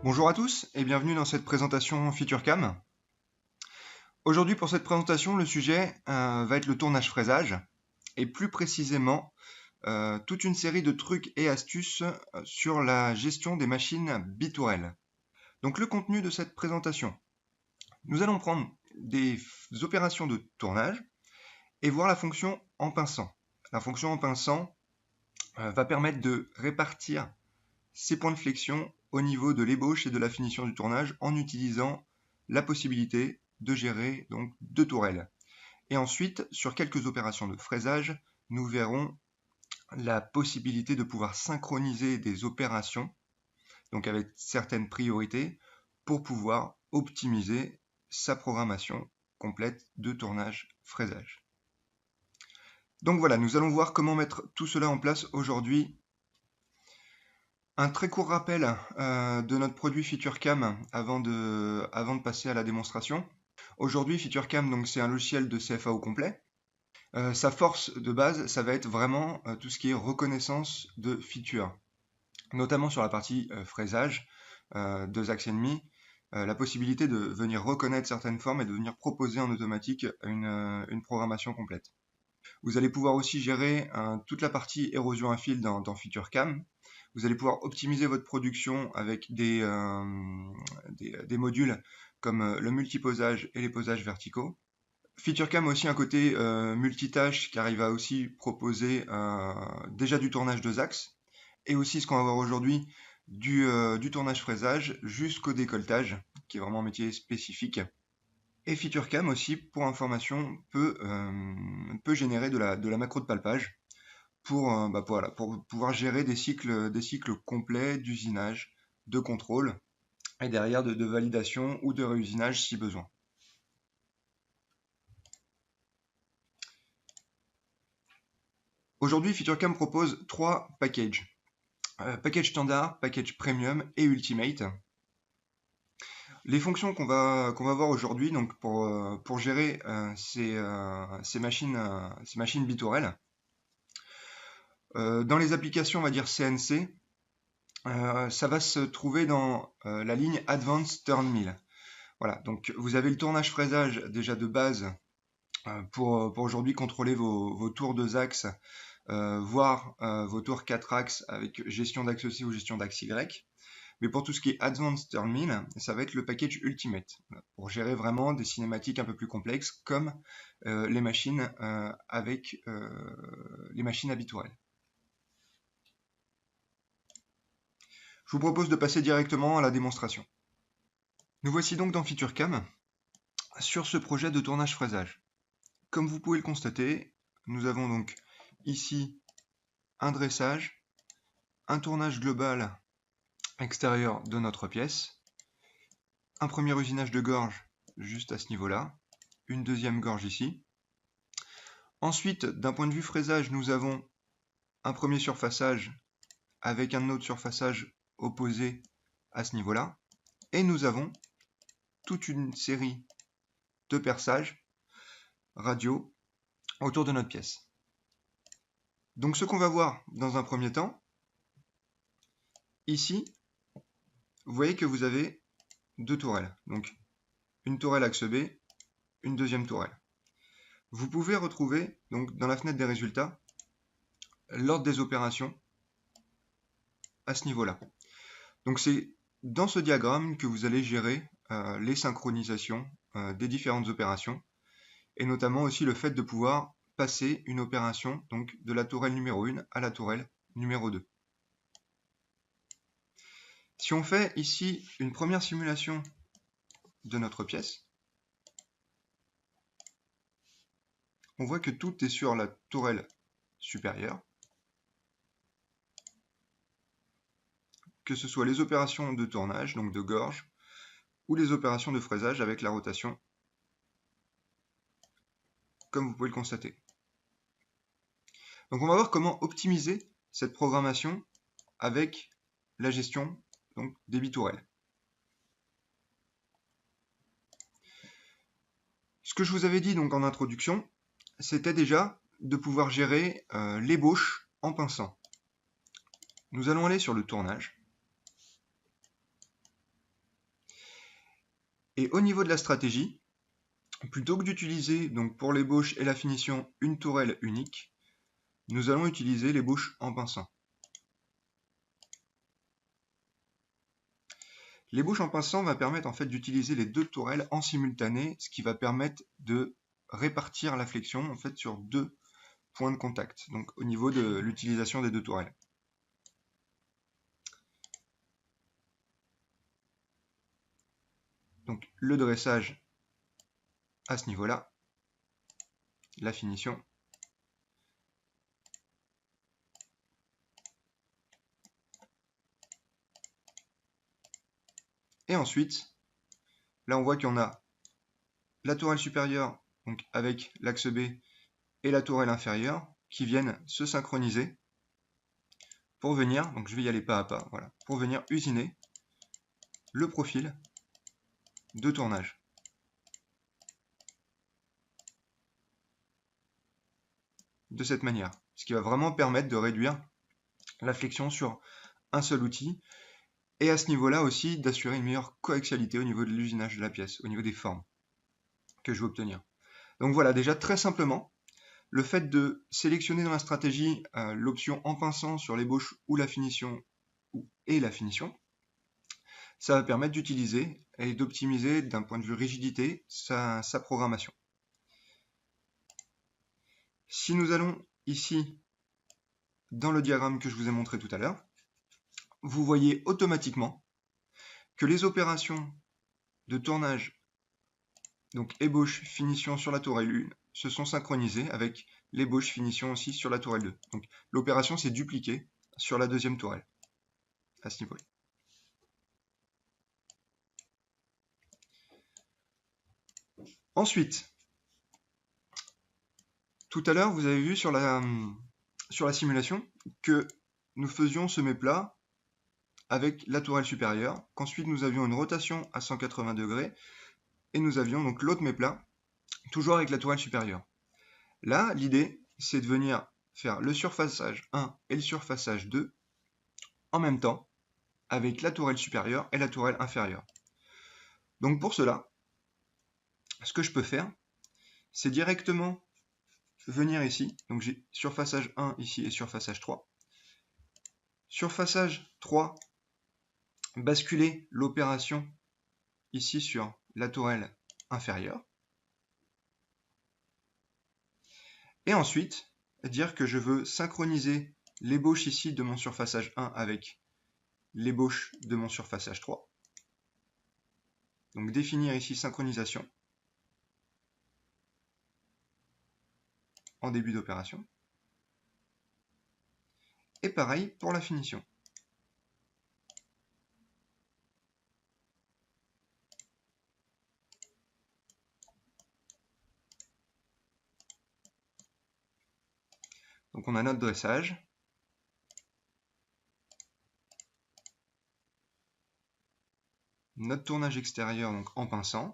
Bonjour à tous et bienvenue dans cette présentation FeatureCam. Aujourd'hui pour cette présentation, le sujet va être le tournage fraisage et plus précisément toute une série de trucs et astuces sur la gestion des machines bitourelles. Donc le contenu de cette présentation, nous allons prendre des opérations de tournage et voir la fonction en pinçant. La fonction en pinçant va permettre de répartir ces points de flexion au niveau de l'ébauche et de la finition du tournage en utilisant la possibilité de gérer donc deux tourelles. Et ensuite, sur quelques opérations de fraisage, nous verrons la possibilité de pouvoir synchroniser des opérations, donc avec certaines priorités, pour pouvoir optimiser sa programmation complète de tournage-fraisage. Donc voilà, nous allons voir comment mettre tout cela en place aujourd'hui. Un très court rappel de notre produit FeatureCam avant de passer à la démonstration. Aujourd'hui, FeatureCam, donc, c'est un logiciel de CFA au complet. Sa force de base, ça va être vraiment tout ce qui est reconnaissance de features, notamment sur la partie fraisage, 2 axes et demi, la possibilité de venir reconnaître certaines formes et de venir proposer en automatique une programmation complète. Vous allez pouvoir aussi gérer toute la partie érosion à fil dans FeatureCam. Vous allez pouvoir optimiser votre production avec des modules comme le multiposage et les posages verticaux. FeatureCam a aussi un côté multitâche car il va aussi proposer déjà du tournage 2 axes et aussi ce qu'on va voir aujourd'hui du tournage fraisage jusqu'au décolletage qui est vraiment un métier spécifique. Et FeatureCam aussi, pour information, peut générer de la macro de palpage pour pouvoir gérer des cycles complets d'usinage, de contrôle, et derrière de validation ou de réusinage si besoin. Aujourd'hui, FeatureCam propose 3 packages. Package standard, package premium et ultimate. Les fonctions qu'on va voir aujourd'hui donc pour gérer ces machines bitourelles. Dans les applications, on va dire CNC, ça va se trouver dans la ligne Advanced Turn Mill. Voilà, donc vous avez le tournage fraisage déjà de base pour aujourd'hui contrôler vos tours 2 axes, voire vos tours 4 axes avec gestion d'axe C ou gestion d'axe Y. Mais pour tout ce qui est Advanced Turn Mill, ça va être le package Ultimate, pour gérer vraiment des cinématiques un peu plus complexes comme les machines avec les machines à bitourelles. Je vous propose de passer directement à la démonstration. Nous voici donc dans FeatureCam sur ce projet de tournage fraisage. Comme vous pouvez le constater, nous avons donc ici un dressage, un tournage global extérieur de notre pièce, un premier usinage de gorge juste à ce niveau-là, une deuxième gorge ici. Ensuite, d'un point de vue fraisage, nous avons un premier surfaçage avec un autre surfaçage opposé à ce niveau-là, et nous avons toute une série de perçages radio autour de notre pièce. Donc ce qu'on va voir dans un premier temps, ici, vous voyez que vous avez deux tourelles. Donc une tourelle axe B, une deuxième tourelle. Vous pouvez retrouver donc dans la fenêtre des résultats l'ordre des opérations à ce niveau-là. Donc c'est dans ce diagramme que vous allez gérer les synchronisations des différentes opérations, et notamment aussi le fait de pouvoir passer une opération donc de la tourelle numéro 1 à la tourelle numéro 2. Si on fait ici une première simulation de notre pièce, on voit que tout est sur la tourelle supérieure, que ce soit les opérations de tournage, donc de gorge, ou les opérations de fraisage avec la rotation, comme vous pouvez le constater. Donc on va voir comment optimiser cette programmation avec la gestion donc, des bitourelles. Ce que je vous avais dit donc en introduction, c'était déjà de pouvoir gérer l'ébauche en pinçant. Nous allons aller sur le tournage. Et au niveau de la stratégie, plutôt que d'utiliser donc pour l'ébauche et la finition une tourelle unique, nous allons utiliser l'ébauche en pinçant. L'ébauche en pinçant va permettre en fait d'utiliser les deux tourelles en simultané, ce qui va permettre de répartir la flexion en fait sur deux points de contact, donc au niveau de l'utilisation des deux tourelles. Donc le dressage à ce niveau-là, la finition. Et ensuite, là on voit qu'on a la tourelle supérieure donc avec l'axe B et la tourelle inférieure qui viennent se synchroniser pour venir, donc je vais y aller pas à pas, voilà, pour venir usiner le profil de tournage. De cette manière, ce qui va vraiment permettre de réduire la flexion sur un seul outil et à ce niveau-là aussi d'assurer une meilleure coaxialité au niveau de l'usinage de la pièce, au niveau des formes que je veux obtenir. Donc voilà, déjà très simplement, le fait de sélectionner dans la stratégie l'option en pinçant sur l'ébauche ou la finition et la finition, ça va permettre d'utiliser et d'optimiser d'un point de vue rigidité sa programmation. Si nous allons ici dans le diagramme que je vous ai montré tout à l'heure, vous voyez automatiquement que les opérations de tournage, donc ébauche, finition sur la tourelle 1, se sont synchronisées avec l'ébauche, finition aussi sur la tourelle 2. Donc l'opération s'est dupliquée sur la deuxième tourelle, à ce niveau-là. Ensuite, tout à l'heure, vous avez vu sur la simulation que nous faisions ce méplat avec la tourelle supérieure, qu'ensuite nous avions une rotation à 180 degrés, et nous avions donc l'autre méplat, toujours avec la tourelle supérieure. Là, l'idée, c'est de venir faire le surfaçage 1 et le surfaçage 2 en même temps, avec la tourelle supérieure et la tourelle inférieure. Donc pour cela, ce que je peux faire, c'est directement venir ici, donc j'ai surfaçage 1 ici et surfaçage 3. Surfaçage 3, basculer l'opération ici sur la tourelle inférieure. Et ensuite, dire que je veux synchroniser l'ébauche ici de mon surfaçage 1 avec l'ébauche de mon surfaçage 3. Donc définir ici synchronisation en début d'opération. Et pareil pour la finition. Donc on a notre dressage. Notre tournage extérieur donc en pinçant.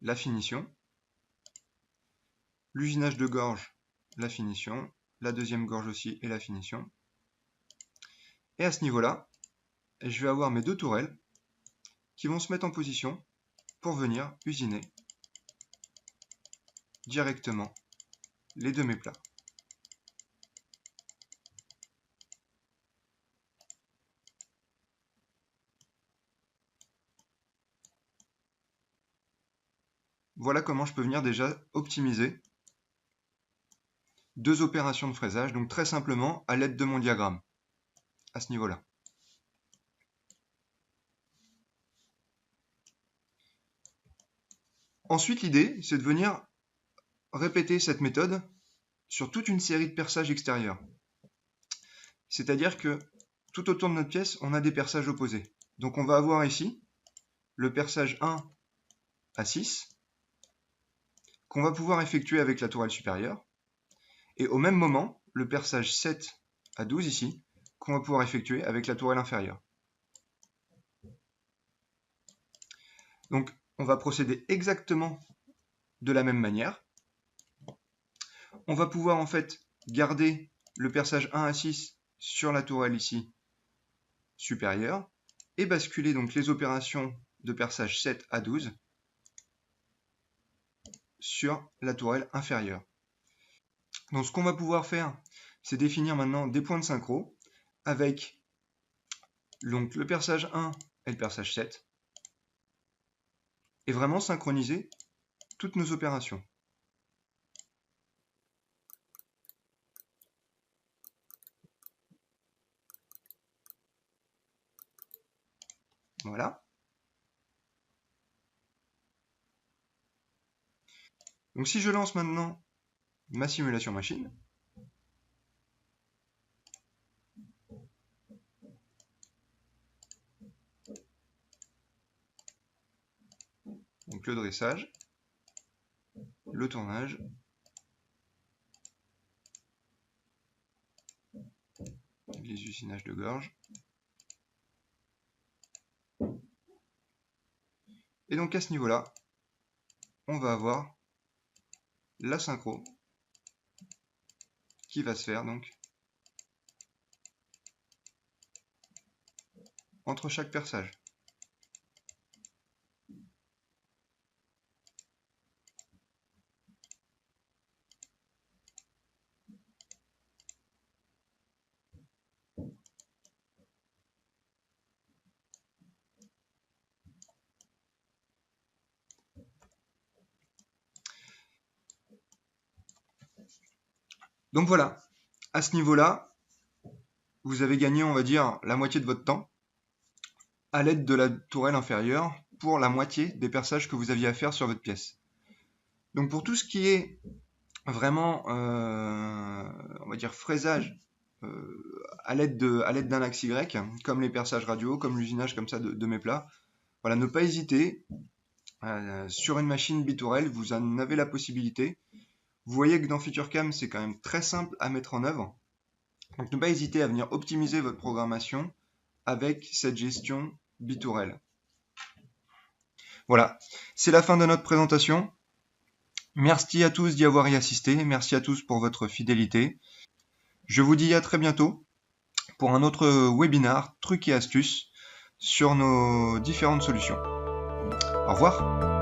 La finition. L'usinage de gorge, la finition. La deuxième gorge aussi et la finition. Et à ce niveau-là, je vais avoir mes deux tourelles qui vont se mettre en position pour venir usiner directement les deux méplats. Voilà comment je peux venir déjà optimiser deux opérations de fraisage, donc très simplement à l'aide de mon diagramme, à ce niveau-là. Ensuite, l'idée, c'est de venir répéter cette méthode sur toute une série de perçages extérieurs. C'est-à-dire que tout autour de notre pièce, on a des perçages opposés. Donc on va avoir ici le perçage 1 à 6, qu'on va pouvoir effectuer avec la tourelle supérieure, et au même moment, le perçage 7 à 12 ici, qu'on va pouvoir effectuer avec la tourelle inférieure. Donc on va procéder exactement de la même manière. On va pouvoir en fait garder le perçage 1 à 6 sur la tourelle ici supérieure, et basculer donc les opérations de perçage 7 à 12 sur la tourelle inférieure. Donc ce qu'on va pouvoir faire, c'est définir maintenant des points de synchro avec donc, le perçage 1 et le perçage 7 et vraiment synchroniser toutes nos opérations. Voilà. Donc si je lance maintenant ma simulation machine, donc le dressage, le tournage, les usinages de gorge, et donc à ce niveau-là, on va avoir la synchro qui va se faire donc entre chaque perçage. Donc voilà, à ce niveau-là, vous avez gagné, on va dire, la moitié de votre temps à l'aide de la tourelle inférieure pour la moitié des perçages que vous aviez à faire sur votre pièce. Donc pour tout ce qui est vraiment, on va dire, fraisage à l'aide d'un axe Y, comme les perçages radio, comme l'usinage comme ça de mes plats, voilà, ne pas hésiter. Sur une machine bitourelle, vous en avez la possibilité. Vous voyez que dans FeatureCam, c'est quand même très simple à mettre en œuvre. Donc ne pas hésiter à venir optimiser votre programmation avec cette gestion bitourelle. Voilà, c'est la fin de notre présentation. Merci à tous d'y avoir y assisté. Merci à tous pour votre fidélité. Je vous dis à très bientôt pour un autre webinar trucs et astuces sur nos différentes solutions. Au revoir.